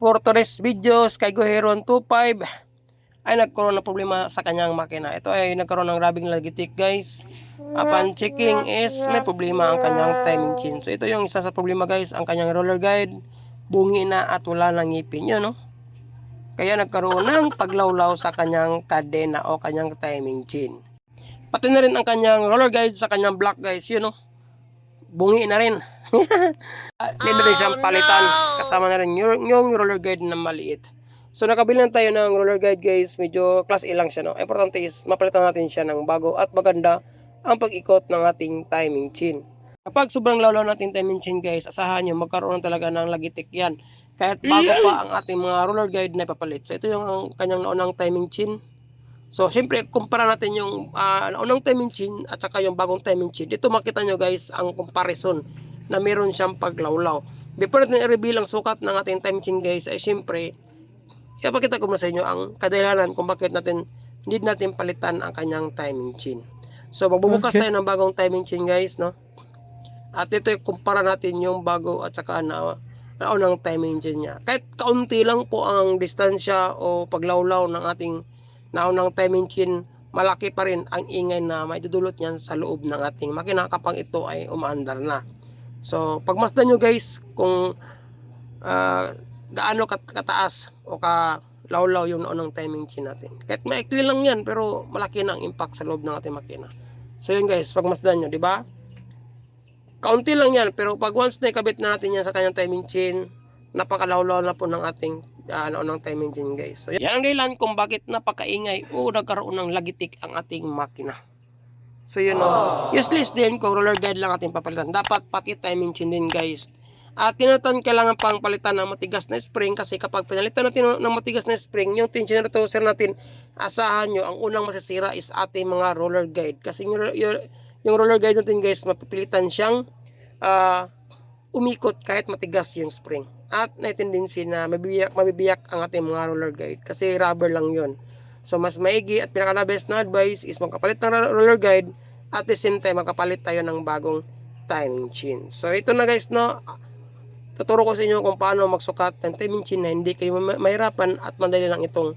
for today's video, Skygo Heron 25 ay nagkaroon ng problema sa kanyang makina. Ito ay nagkaroon ng rabing lagitik guys. Upon checking is may problema ang kanyang timing chain. So ito yung isa sa problema guys, ang kanyang roller guide bungi na at wala nang ngipin yun, no? Kaya nagkaroon ng paglawlaw sa kanyang kadena o kanyang timing chain. Pati na rin ang kanyang roller guide sa kanyang block guys, yun, no? Bungi na rin. Hindi na rin siyang palitan. Kasama na rin yung roller guide na maliit. So nakabili tayo ng roller guide guys. Medyo class A lang siya, no? Importante is mapalitan natin siya ng bago at maganda ang pag-ikot ng ating timing chain. Kapag sobrang lawlaw natin timing chain guys, asahan nyo magkaroon talaga ng lagitik yan. Kahit bago pa ang ating mga roller guide na ipapalit. So ito yung ang kanyang naunang timing chain. So, siyempre, kumpara natin yung unang timing chain at saka yung bagong timing chain. Dito makita nyo guys ang comparison na meron siyang paglawlaw. Before natin i-reveal ang sukat ng ating timing chain guys, ay siyempre, ipakita ko na sa inyo ang kadahilanan kung bakit need natin palitan ang kanyang timing chain. So, magbubukas tayo ng bagong timing chain guys, no? At ito, kumpara natin yung bago at saka na unang timing chain niya. Kahit kaunti lang po ang distansya o paglawlaw ng ating naunang timing chain, malaki pa rin ang ingay na may dudulot niyan sa loob ng ating makina kapag ito ay umaandar na. So, pagmasdan nyo guys kung gaano kataas o kalawlaw yung naunang timing chain natin. Kahit maikli lang yan, pero malaki na ang impact sa loob ng ating makina. So yun guys, pagmasdan nyo, di ba? Kaunti lang yan, pero pag once na ikabit na natin yan sa kanyang timing chain, napakalawlaw na po ng ating naunang timing chain guys. So, yan ang dahilan kung bakit napakaingay o nagkaroon ng lagitik ang ating makina. So yun o. Useless din kung roller guide lang ating papalitan. Dapat pati timing chain din guys. At tinatan kailangan pang palitan ng matigas na spring kasi kapag pinalitan natin ng matigas na spring, yung tensioner reducer natin, asahan nyo, ang unang masisira is ating mga roller guide. Kasi yung roller guide natin guys, mapipilitan siyang umikot kahit matigas yung spring. At may tendency na mabibiyak ang ating mga roller guide kasi rubber lang yon. So mas maigi at pinaka-best na advice is magkapalit ng roller guide at the same time magkapalit tayo ng bagong timing chain. So ito na guys, no, tuturo ko sa inyo kung paano magsukat ng timing chain na hindi kayo mahirapan at madali lang itong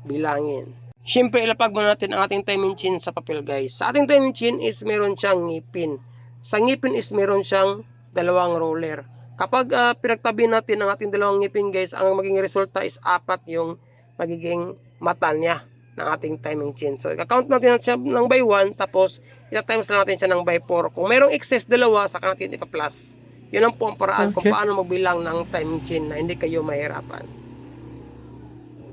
bilangin. Siyempre ilapag muna natin ang ating timing chain sa papel guys. Sa ating timing chain is meron siyang ngipin. Sa ngipin is meron siyang dalawang roller. Kapag pinagtabi natin ang ating dalawang ngipin guys, ang magiging resulta is 4 yung magiging mata niya ng ating timing chain. So, i-count natin siya ng by 1, tapos ita-times lang natin siya ng by 4. Kung mayroong excess dalawa, saka natin ipa-plus. Yun lang po ang paraan kung paano magbilang ng timing chain na hindi kayo mahirapan.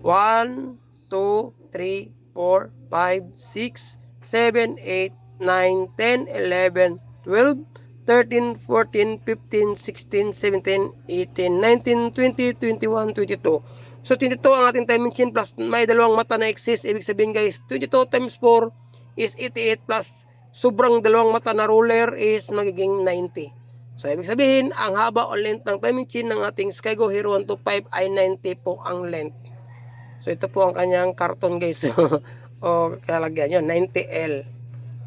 1, 2, 3, 4, 5, 6, 7, 8, 9, 10, 11, 12, 13, 14, 15, 16, 17, 18, 19, 20, 21, 22. So 22 ang ating timing chain plus may dalawang mata na excess. Ibig sabihin guys, 22 times 4 is 88 plus sobrang dalawang mata na roller is magiging 90. So ibig sabihin, ang haba o length ng timing chain ng ating Skygo Hero 125 ay 90 po ang length. So ito po ang kanyang karton guys. O kalagyan yun, 90L.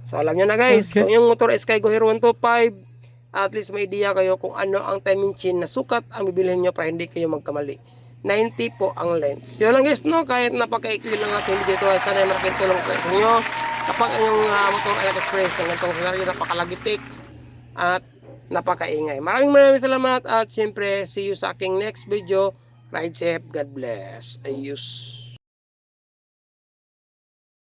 So alam nyo na guys, kung yung motor is Skygo Hero 125, at least may idea kayo kung ano ang timing chain na sukat ang bibilhin nyo para hindi kayo magkamali. 90 po ang length. Yun lang guys, no? Kahit napaka-ikli lang ating video ito, sana ay malaking tulong sa inyo. Kapag ang motor ay nag-experience ng ganitong scenario, napakalagitik at napakaingay. Maraming salamat at siyempre see you sa aking next video. Ride safe, God bless. Ayos.